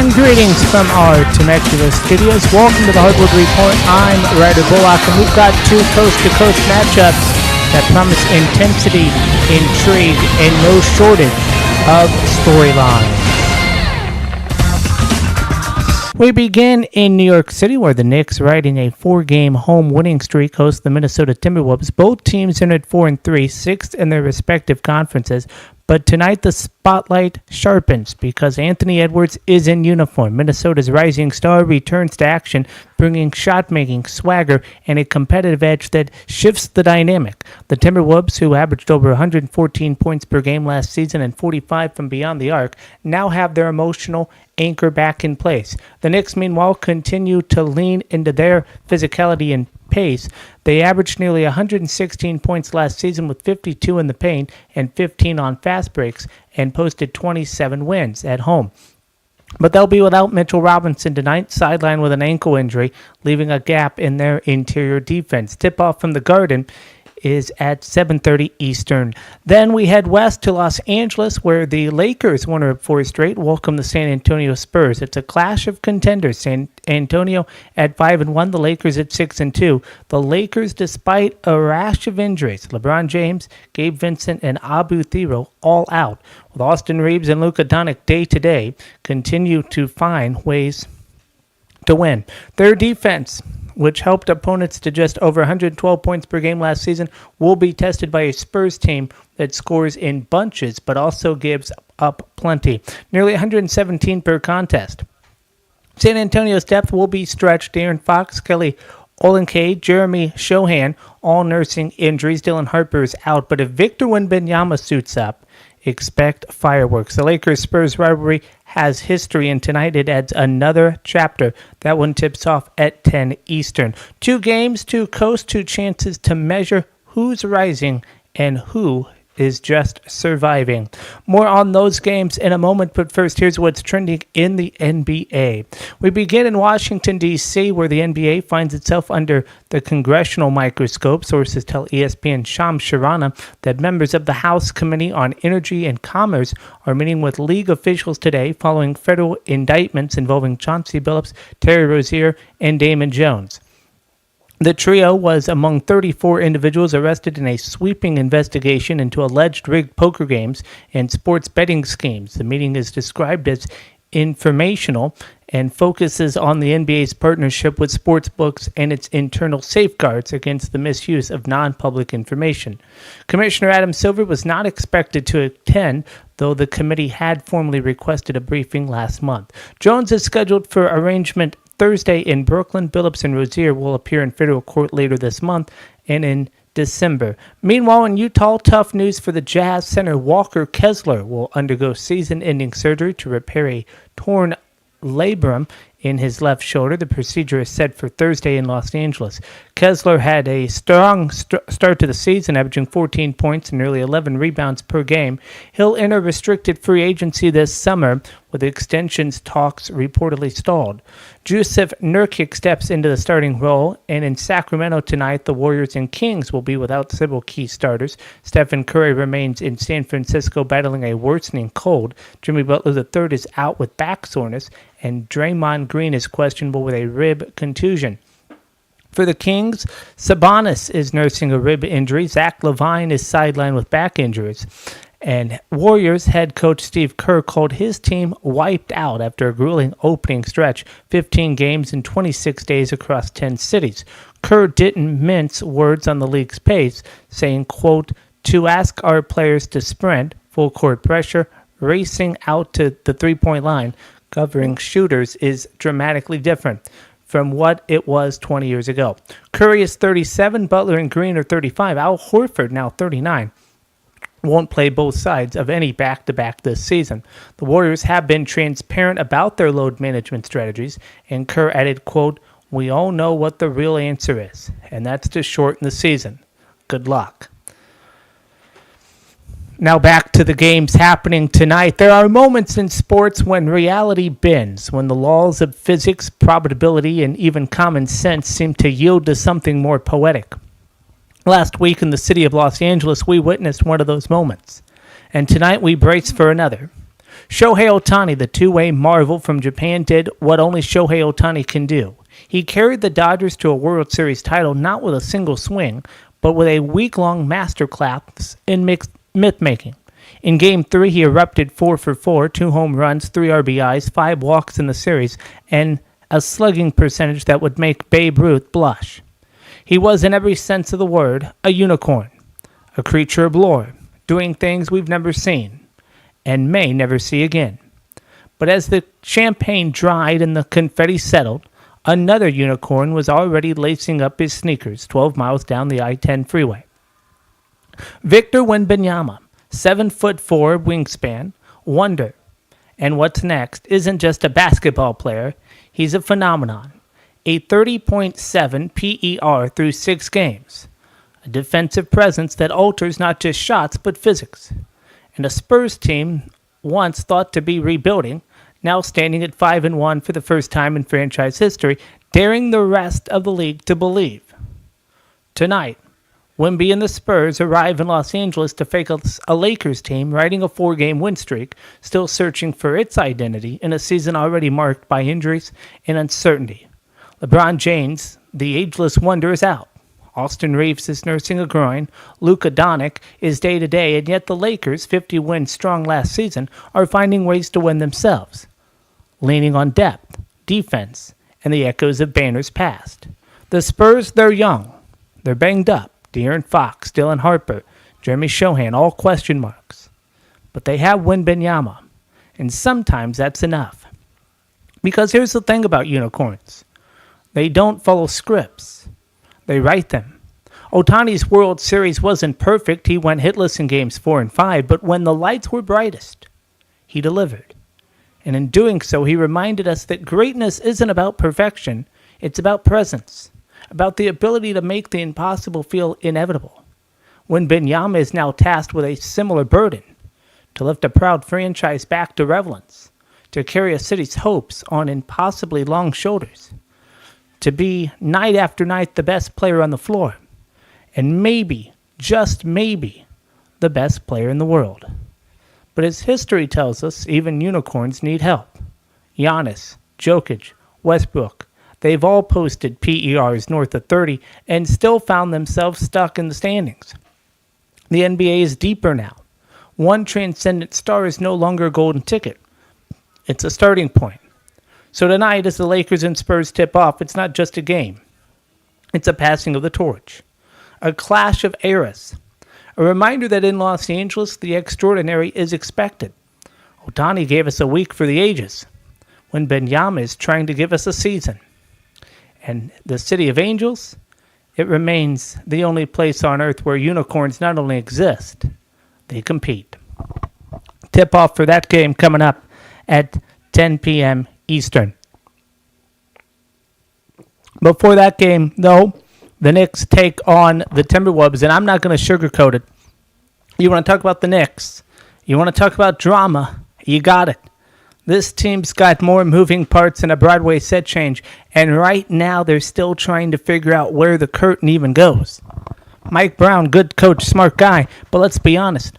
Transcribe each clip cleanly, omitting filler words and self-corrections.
And greetings from our Temecula studios. Welcome to the Hardwood Report. I'm Ryder Bullock, and we've got two coast-to-coast matchups that promise intensity, intrigue, and no shortage of storylines. We begin in New York City, where the Knicks, riding a 4-game home winning streak, host the Minnesota Timberwolves. Both teams entered 4-3, sixth in their respective conferences. But tonight the spotlight sharpens because Anthony Edwards is in uniform. Minnesota's rising star returns to action, bringing shot-making, swagger, and a competitive edge that shifts the dynamic. The Timberwolves, who averaged over 114 points per game last season and 45 from beyond the arc, now have their emotional anchor back in place. The Knicks, meanwhile, continue to lean into their physicality and pace. They averaged nearly 116 points last season with 52 in the paint and 15 on fast breaks and posted 27 wins at home. But they'll be without Mitchell Robinson tonight, sidelined with an ankle injury, leaving a gap in their interior defense. Tip-off from the Garden is at 7:30 Eastern. Then we head west to Los Angeles, where the Lakers, winner of 4 straight, welcome the San Antonio Spurs. It's a clash of contenders. San Antonio at 5-1, the Lakers at 6-2. The Lakers, despite a rash of injuries, LeBron James, Gabe Vincent, and Abu Thiro all out, with Austin Reeves and Luka Doncic day to day, continue to find ways to win. Their defense, which helped opponents to just over 112 points per game last season, will be tested by a Spurs team that scores in bunches but also gives up plenty, nearly 117 per contest. San Antonio's depth will be stretched. De'Aaron Fox, Kelly Olynyk, Jeremy Shohan, all nursing injuries. Dylan Harper is out, but if Victor Wembanyama suits up, expect fireworks. The Lakers-Spurs rivalry has history, and tonight it adds another chapter. That one tips off at 10 Eastern. 2 games, 2 coasts, 2 chances to measure who's rising and who is just surviving. More on those games in a moment, but first, here's what's trending in the NBA. We begin in Washington, D.C., where the NBA finds itself under the congressional microscope. Sources tell ESPN Shams Charania that members of the House Committee on Energy and Commerce are meeting with league officials today following federal indictments involving Chauncey Billups, Terry Rozier, and Damon Jones. The trio was among 34 individuals arrested in a sweeping investigation into alleged rigged poker games and sports betting schemes. The meeting is described as informational and focuses on the NBA's partnership with sportsbooks and its internal safeguards against the misuse of non-public information. Commissioner Adam Silver was not expected to attend, though the committee had formally requested a briefing last month. Jones is scheduled for arraignment Thursday in Brooklyn. Billups and Rozier will appear in federal court later this month and in December. Meanwhile, in Utah, tough news for the Jazz. Center Walker Kessler will undergo season-ending surgery to repair a torn labrum in his left shoulder. The procedure is set for Thursday in Los Angeles. Kessler had a strong start to the season, averaging 14 points and nearly 11 rebounds per game. He'll enter restricted free agency this summer, with extensions talks reportedly stalled. Jusuf Nurkic steps into the starting role, and in Sacramento tonight, the Warriors and Kings will be without several key starters. Stephen Curry remains in San Francisco battling a worsening cold. Jimmy Butler III is out with back soreness, and Draymond Green is questionable with a rib contusion. For the Kings, Sabonis is nursing a rib injury. Zach LaVine is sidelined with back injuries. And Warriors head coach Steve Kerr called his team wiped out after a grueling opening stretch, 15 games in 26 days across 10 cities. Kerr didn't mince words on the league's pace, saying, quote, "To ask our players to sprint, full court pressure, racing out to the three-point line, covering shooters is dramatically different from what it was 20 years ago." Curry is 37, Butler and Green are 35, Al Horford now 39. Won't play both sides of any back-to-back this season. The Warriors have been transparent about their load management strategies, and Kerr added, quote, "We all know what the real answer is, and that's to shorten the season. Good luck." Now back to the games happening tonight. There are moments in sports when reality bends, when the laws of physics, probability, and even common sense seem to yield to something more poetic. Last week in the city of Los Angeles, we witnessed one of those moments, and tonight we brace for another. Shohei Ohtani, the two-way marvel from Japan, did what only Shohei Ohtani can do. He carried the Dodgers to a World Series title not with a single swing, but with a week-long masterclass in myth-making. In Game 3, he erupted 4 for 4, 2 home runs, 3 RBIs, 5 walks in the series, and a slugging percentage that would make Babe Ruth blush. He was, in every sense of the word, a unicorn, a creature of lore, doing things we've never seen and may never see again. But as the champagne dried and the confetti settled, another unicorn was already lacing up his sneakers 12 miles down the I-10 freeway. Victor Wembanyama, 7'4" wingspan, wonder. And what's next isn't just a basketball player, he's a phenomenon. A 30.7 PER through 6 games. A defensive presence that alters not just shots but physics. And a Spurs team once thought to be rebuilding, now standing at 5-1 for the first time in franchise history, daring the rest of the league to believe. Tonight, Wemby and the Spurs arrive in Los Angeles to face a Lakers team riding a 4-game win streak, still searching for its identity in a season already marked by injuries and uncertainty. LeBron James, the ageless wonder, is out. Austin Reeves is nursing a groin. Luka Doncic is day-to-day, and yet the Lakers, 50 wins strong last season, are finding ways to win themselves, leaning on depth, defense, and the echoes of banners past. The Spurs, they're young. They're banged up. De'Aaron Fox, Dylan Harper, Jeremy Shohan, all question marks. But they have Wembanyama, and sometimes that's enough. Because here's the thing about unicorns. They don't follow scripts. They write them. Ohtani's World Series wasn't perfect. He went hitless in games 4 and 5, but when the lights were brightest, he delivered. And in doing so, he reminded us that greatness isn't about perfection. It's about presence, about the ability to make the impossible feel inevitable. Wembanyama is now tasked with a similar burden, to lift a proud franchise back to relevance, to carry a city's hopes on impossibly long shoulders, to be night after night the best player on the floor, and maybe, just maybe, the best player in the world. But as history tells us, even unicorns need help. Giannis, Jokic, Westbrook, they've all posted PERs north of 30 and still found themselves stuck in the standings. The NBA is deeper now. One transcendent star is no longer a golden ticket. It's a starting point. So tonight, as the Lakers and Spurs tip off, it's not just a game. It's a passing of the torch. A clash of eras. A reminder that in Los Angeles, the extraordinary is expected. Ohtani gave us a week for the ages, when Wembanyama is trying to give us a season. And the City of Angels, it remains the only place on earth where unicorns not only exist, they compete. Tip-off for that game coming up at 10 p.m. Eastern. Before that game, though, the Knicks take on the Timberwolves, and I'm not going to sugarcoat it. You want to talk about the Knicks? You want to talk about drama? You got it. This team's got more moving parts than a Broadway set change, and right now they're still trying to figure out where the curtain even goes. Mike Brown, good coach, smart guy, but let's be honest.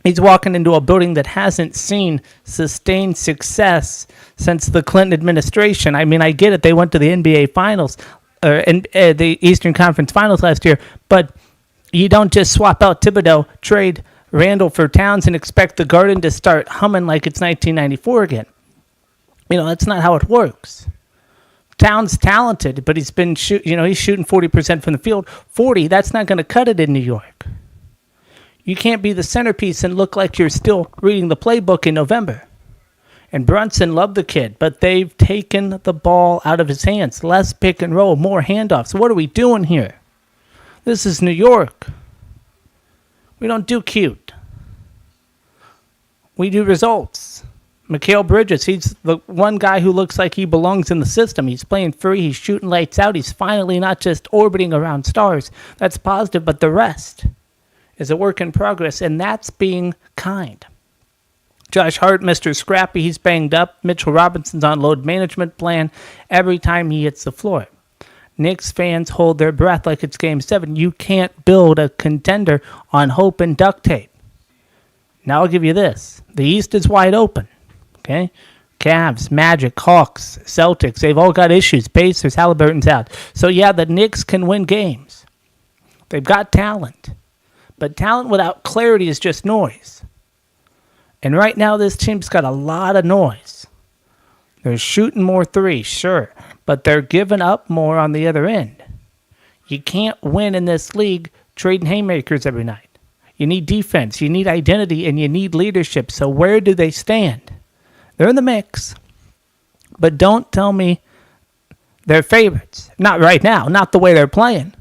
He's walking into a building that hasn't seen sustained success since the Clinton administration. I mean, I get it. They went to the NBA Finals, and the Eastern Conference Finals last year, but you don't just swap out Thibodeau, trade Randall for Towns, and expect the Garden to start humming like it's 1994 again. You know, that's not how it works. Towns talented, but he's been he's shooting 40% from the field. 40, that's not going to cut it in New York. You can't be the centerpiece and look like you're still reading the playbook in November. And Brunson loved the kid, but they've taken the ball out of his hands. Less pick and roll, more handoffs. What are we doing here? This is New York. We don't do cute. We do results. Mikal Bridges, he's the one guy who looks like he belongs in the system. He's playing free. He's shooting lights out. He's finally not just orbiting around stars. That's positive, but the rest is a work in progress, and that's being kind. Josh Hart, Mr. Scrappy, he's banged up. Mitchell Robinson's on load management plan every time he hits the floor. Knicks fans hold their breath like it's Game 7. You can't build a contender on hope and duct tape. Now I'll give you this. The East is wide open. Okay? Cavs, Magic, Hawks, Celtics, they've all got issues. Pacers, Halliburton's out. So, yeah, the Knicks can win games. They've got talent. But talent without clarity is just noise. And right now, this team's got a lot of noise. They're shooting more threes, sure, but they're giving up more on the other end. You can't win in this league trading haymakers every night. You need defense, you need identity, and you need leadership. So where do they stand? They're in the mix, but don't tell me they're favorites. Not right now, not the way they're playing.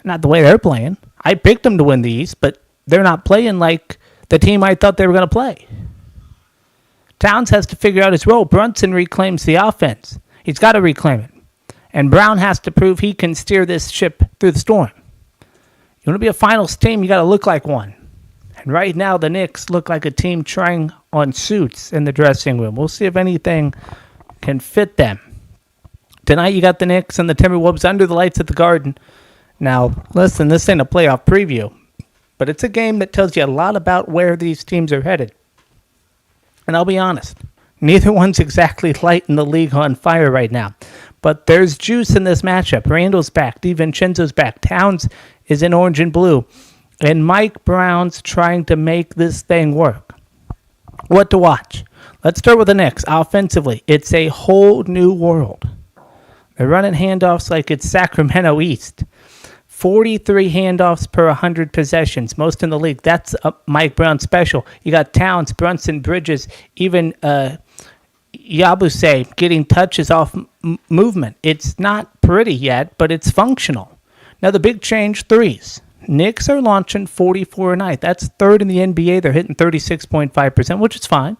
Not the way they're playing. I picked them to win the East, but they're not playing like the team I thought they were going to play. Towns has to figure out his role. Brunson reclaims the offense. He's got to reclaim it. And Brown has to prove he can steer this ship through the storm. You want to be a finals team, you got to look like one. And right now, the Knicks look like a team trying on suits in the dressing room. We'll see if anything can fit them. Tonight, you got the Knicks and the Timberwolves under the lights at the Garden. Now, listen, this ain't a playoff preview, but it's a game that tells you a lot about where these teams are headed. And I'll be honest, neither one's exactly lighting the league on fire right now. But there's juice in this matchup. Randall's back. DiVincenzo's back. Towns is in orange and blue. And Mike Brown's trying to make this thing work. What to watch? Let's start with the Knicks. Offensively, it's a whole new world. They're running handoffs like it's Sacramento East. 43 handoffs per 100 possessions, most in the league. That's a Mike Brown special. You got Towns, Brunson, Bridges, even Yabusele getting touches off movement. It's not pretty yet, but it's functional. Now the big change, threes. Knicks are launching 44 a night. That's third in the NBA. They're hitting 36.5%, which is fine.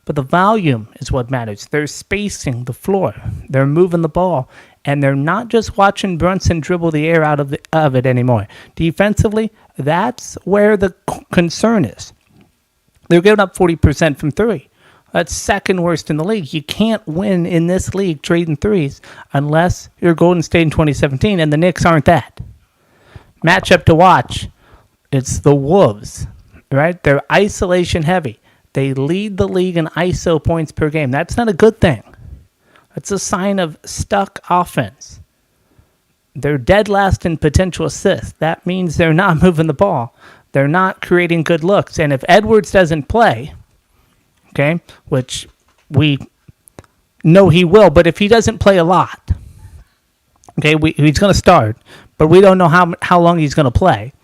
But the volume is what matters. They're spacing the floor. They're moving the ball. And they're not just watching Brunson dribble the air out of it anymore. Defensively, that's where the concern is. They're giving up 40% from three. That's second worst in the league. You can't win in this league trading threes unless you're Golden State in 2017, and the Knicks aren't that. Matchup to watch, it's the Wolves, right? They're isolation heavy. They lead the league in ISO points per game. That's not a good thing. That's a sign of stuck offense. They're dead last in potential assists. That means they're not moving the ball. They're not creating good looks. And if Edwards doesn't play, okay, which we know he will, but if he doesn't play a lot, okay, he's going to start, but we don't know how long he's going to play.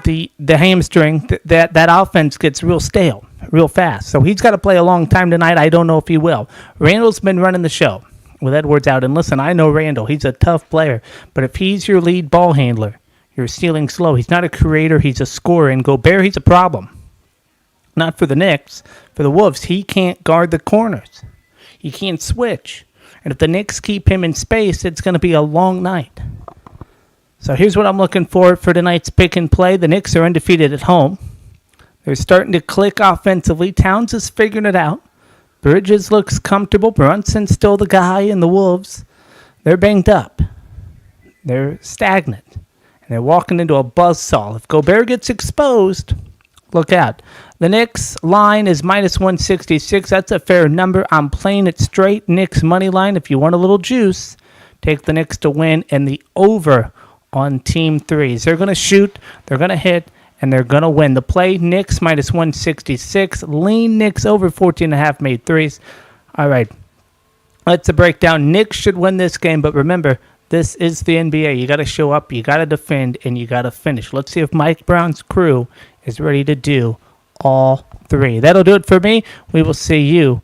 The hamstring, that offense gets real stale, real fast. So he's got to play a long time tonight. I don't know if he will. Randall's been running the show with Edwards out. And listen, I know Randall. He's a tough player. But if he's your lead ball handler, you're stealing slow. He's not a creator. He's a scorer. And Gobert, he's a problem. Not for the Knicks. For the Wolves, he can't guard the corners. He can't switch. And if the Knicks keep him in space, it's going to be a long night. So here's what I'm looking for tonight's pick and play. The Knicks are undefeated at home. They're starting to click offensively. Towns is figuring it out. Bridges looks comfortable. Brunson's still the guy, and the Wolves, they're banged up. They're stagnant. And they're walking into a buzzsaw. If Gobert gets exposed, look out. The Knicks line is minus 166. That's a fair number. I'm playing it straight. Knicks money line. If you want a little juice, take the Knicks to win, and the over on team threes. They're going to shoot, they're going to hit, and they're going to win. The play, Knicks minus 166. Lean Knicks over 14.5 made threes. All right, let's break down. Knicks should win this game, but remember, this is the NBA. You got to show up, you got to defend, and you got to finish. Let's see if Mike Brown's crew is ready to do all three. That'll do it for me. We will see you